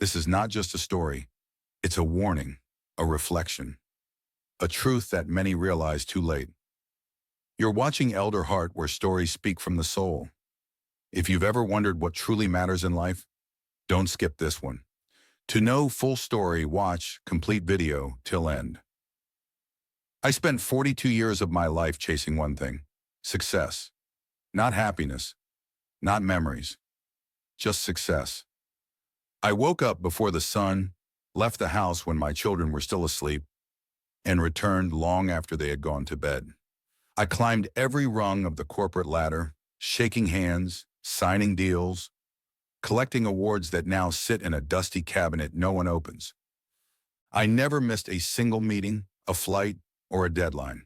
This is not just a story. It's a warning, a reflection, a truth that many realize too late. You're watching Elder Heart, where stories speak from the soul. If you've ever wondered what truly matters in life, don't skip this one. To know full story, watch complete video till end. I spent 42 years of my life chasing one thing: success. Not happiness, not memories, just success. I woke up before the sun, left the house when my children were still asleep, and returned long after they had gone to bed. I climbed every rung of the corporate ladder, shaking hands, signing deals, collecting awards that now sit in a dusty cabinet no one opens. I never missed a single meeting, a flight, or a deadline.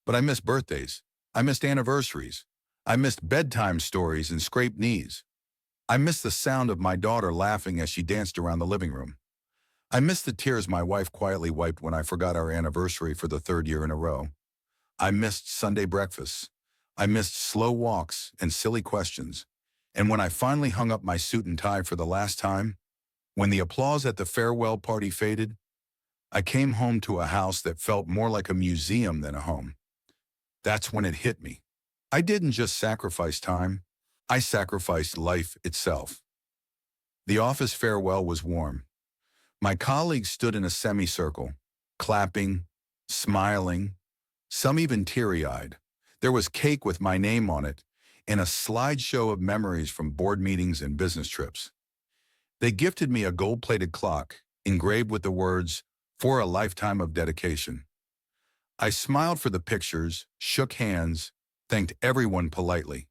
But I missed birthdays. I missed anniversaries. I missed bedtime stories and scraped knees. I missed the sound of my daughter laughing as she danced around the living room. I missed the tears my wife quietly wiped when I forgot our anniversary for the third year in a row. I missed Sunday breakfasts. I missed slow walks and silly questions. And when I finally hung up my suit and tie for the last time, when the applause at the farewell party faded, I came home to a house that felt more like a museum than a home. That's when it hit me. I didn't just sacrifice time, I sacrificed life itself. The office farewell was warm. My colleagues stood in a semicircle, clapping, smiling, some even teary-eyed. There was cake with my name on it, and a slideshow of memories from board meetings and business trips. They gifted me a gold-plated clock, engraved with the words, "For a lifetime of dedication." I smiled for the pictures, shook hands, thanked everyone politely.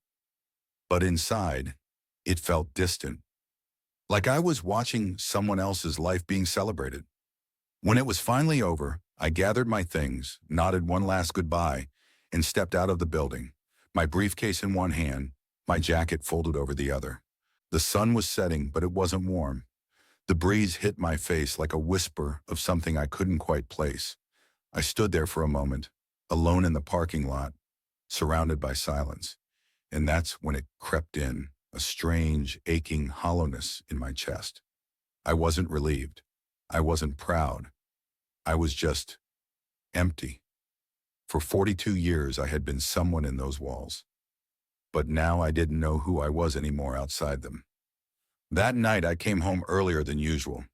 But inside, it felt distant, like I was watching someone else's life being celebrated. When it was finally over, I gathered my things, nodded one last goodbye, and stepped out of the building, my briefcase in one hand, my jacket folded over the other. The sun was setting, but it wasn't warm. The breeze hit my face like a whisper of something I couldn't quite place. I stood there for a moment, alone in the parking lot, surrounded by silence. And that's when it crept in, a strange, aching hollowness in my chest. I wasn't relieved. I wasn't proud. I was just empty. For 42 years, I had been someone in those walls. But now I didn't know who I was anymore outside them. That night, I came home earlier than usual.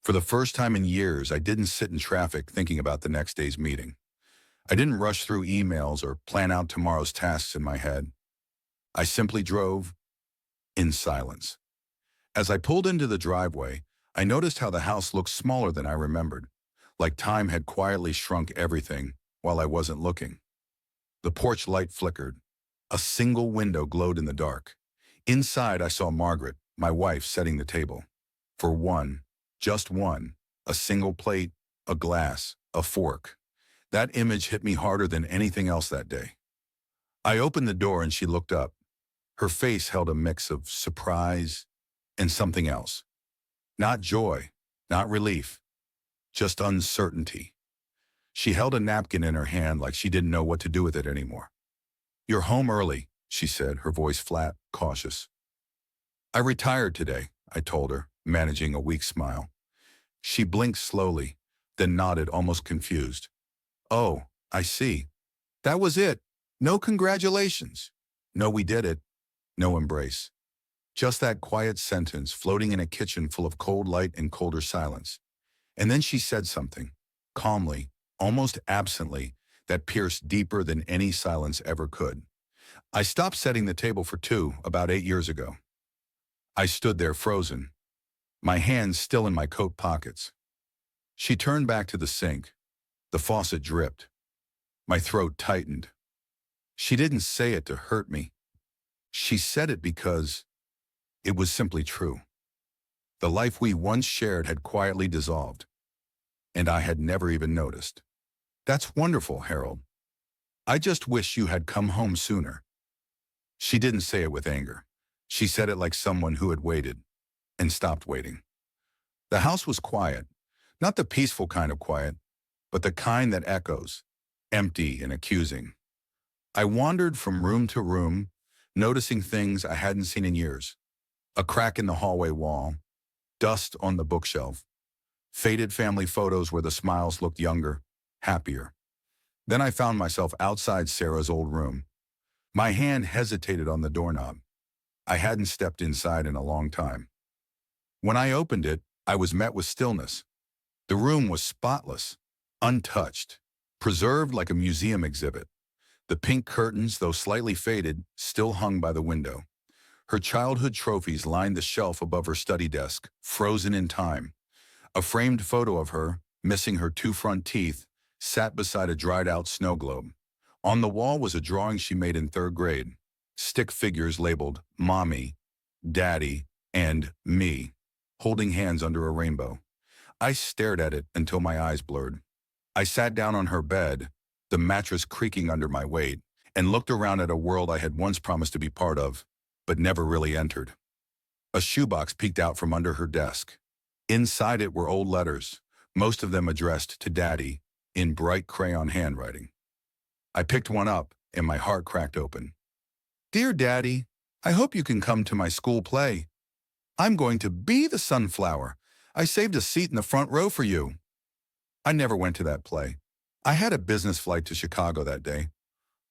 For the first time in years, I didn't sit in traffic thinking about the next day's meeting. I didn't rush through emails or plan out tomorrow's tasks in my head. I simply drove in silence. As I pulled into the driveway, I noticed how the house looked smaller than I remembered, like time had quietly shrunk everything while I wasn't looking. The porch light flickered. A single window glowed in the dark. Inside, I saw Margaret, my wife, setting the table. For one, just one, a single plate, a glass, a fork. That image hit me harder than anything else that day. I opened the door and she looked up. Her face held a mix of surprise and something else. Not joy, not relief, just uncertainty. She held a napkin in her hand like she didn't know what to do with it anymore. "You're home early," she said, her voice flat, cautious. "I retired today," I told her, managing a weak smile. She blinked slowly, then nodded, almost confused. "Oh, I see. That was it. No congratulations." "No, we did it." No embrace. Just that quiet sentence floating in a kitchen full of cold light and colder silence. And then she said something, calmly, almost absently, that pierced deeper than any silence ever could. "I stopped setting the table for two about 8 years ago." I stood there frozen, my hands still in my coat pockets. She turned back to the sink. The faucet dripped. My throat tightened. She didn't say it to hurt me. She said it because it was simply true. The life we once shared had quietly dissolved, and I had never even noticed. "That's wonderful, Harold. I just wish you had come home sooner." She didn't say it with anger. She said it like someone who had waited and stopped waiting. The house was quiet, not the peaceful kind of quiet, but the kind that echoes, empty and accusing. I wandered from room to room, noticing things I hadn't seen in years. A crack in the hallway wall, dust on the bookshelf, faded family photos where the smiles looked younger, happier. Then I found myself outside Sarah's old room. My hand hesitated on the doorknob. I hadn't stepped inside in a long time. When I opened it, I was met with stillness. The room was spotless, untouched, preserved like a museum exhibit. The pink curtains, though slightly faded, still hung by the window. Her childhood trophies lined the shelf above her study desk, frozen in time. A framed photo of her, missing her two front teeth, sat beside a dried-out snow globe. On the wall was a drawing she made in third grade. Stick figures labeled Mommy, Daddy, and Me, holding hands under a rainbow. I stared at it until my eyes blurred. I sat down on her bed, the mattress creaking under my weight, and looked around at a world I had once promised to be part of, but never really entered. A shoebox peeked out from under her desk. Inside it were old letters, most of them addressed to Daddy, in bright crayon handwriting. I picked one up, and my heart cracked open. Dear Daddy, I hope you can come to my school play. I'm going to be the sunflower. I saved a seat in the front row for you. I never went to that play. I had a business flight to Chicago that day.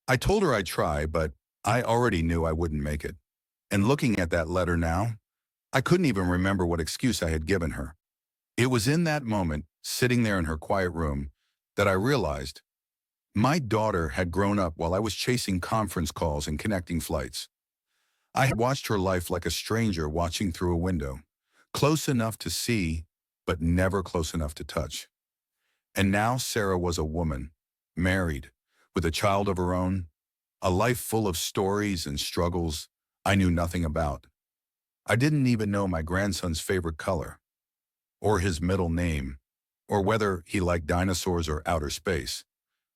I told her I'd try, but I already knew I wouldn't make it. And looking at that letter now, I couldn't even remember what excuse I had given her. It was in that moment, sitting there in her quiet room, that I realized my daughter had grown up while I was chasing conference calls and connecting flights. I had watched her life like a stranger watching through a window, close enough to see, but never close enough to touch. And now Sarah was a woman, married, with a child of her own, a life full of stories and struggles I knew nothing about. I didn't even know my grandson's favorite color, or his middle name, or whether he liked dinosaurs or outer space.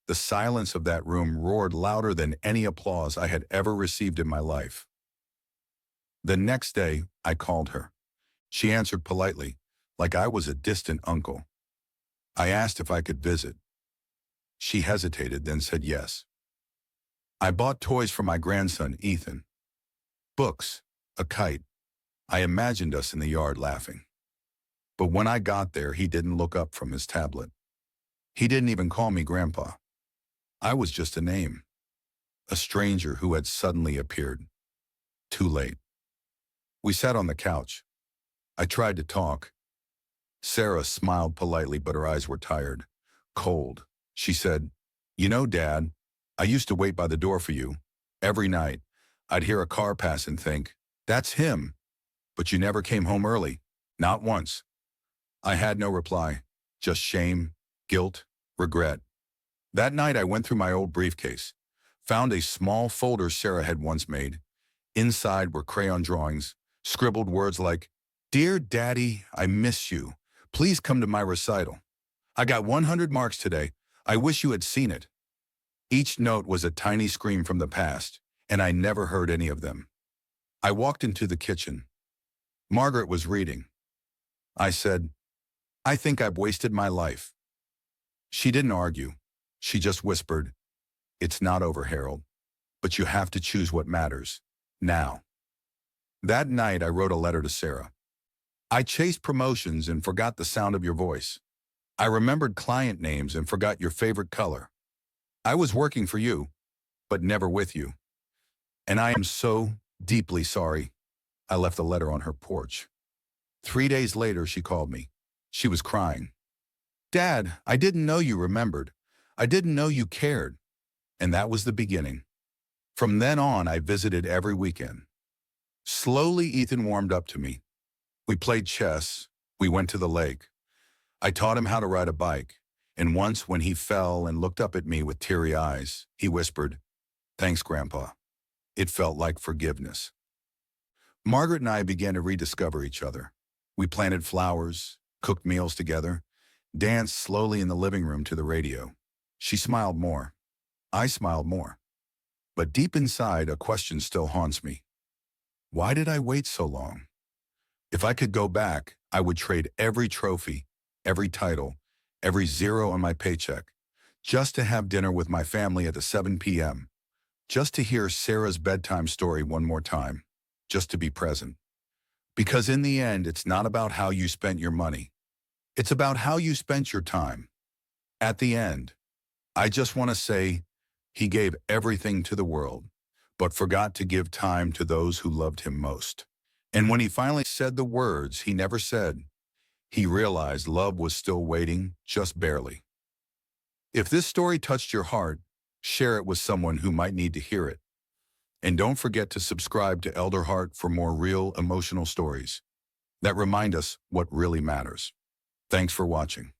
The silence of that room roared louder than any applause I had ever received in my life. The next day, I called her. She answered politely, like I was a distant uncle. I asked if I could visit. She hesitated, then said yes. I bought toys for my grandson, Ethan. Books, a kite. I imagined us in the yard laughing. But when I got there, he didn't look up from his tablet. He didn't even call me Grandpa. I was just a name. A stranger who had suddenly appeared. Too late. We sat on the couch. I tried to talk. Sarah smiled politely, but her eyes were tired, cold. She said, "You know, Dad, I used to wait by the door for you. Every night, I'd hear a car pass and think, that's him. But you never came home early. Not once." I had no reply, just shame, guilt, regret. That night I went through my old briefcase, found a small folder Sarah had once made. Inside were crayon drawings, scribbled words like, "Dear Daddy, I miss you. Please come to my recital. I got 100 marks today. I wish you had seen it." Each note was a tiny scream from the past, and I never heard any of them. I walked into the kitchen. Margaret was reading. I said, "I think I've wasted my life." She didn't argue. She just whispered, "It's not over, Harold, but you have to choose what matters, now." That night, I wrote a letter to Sarah. I chased promotions and forgot the sound of your voice. I remembered client names and forgot your favorite color. I was working for you, but never with you. And I am so deeply sorry. I left the letter on her porch. 3 days later, she called me. She was crying. "Dad, I didn't know you remembered. I didn't know you cared." And that was the beginning. From then on, I visited every weekend. Slowly, Ethan warmed up to me. We played chess. We went to the lake. I taught him how to ride a bike. And once, when he fell and looked up at me with teary eyes, he whispered, "Thanks, Grandpa." It felt like forgiveness. Margaret and I began to rediscover each other. We planted flowers, cooked meals together, danced slowly in the living room to the radio. She smiled more. I smiled more. But deep inside, a question still haunts me. Why did I wait so long? If I could go back, I would trade every trophy, every title, every zero on my paycheck, just to have dinner with my family at the 7 p.m., just to hear Sarah's bedtime story one more time, just to be present. Because in the end, it's not about how you spent your money. It's about how you spent your time. At the end, I just want to say he gave everything to the world, but forgot to give time to those who loved him most. And when he finally said the words he never said, he realized love was still waiting, just barely. If this story touched your heart, share it with someone who might need to hear it. And don't forget to subscribe to Elder Heart for more real emotional stories that remind us what really matters. Thanks for watching.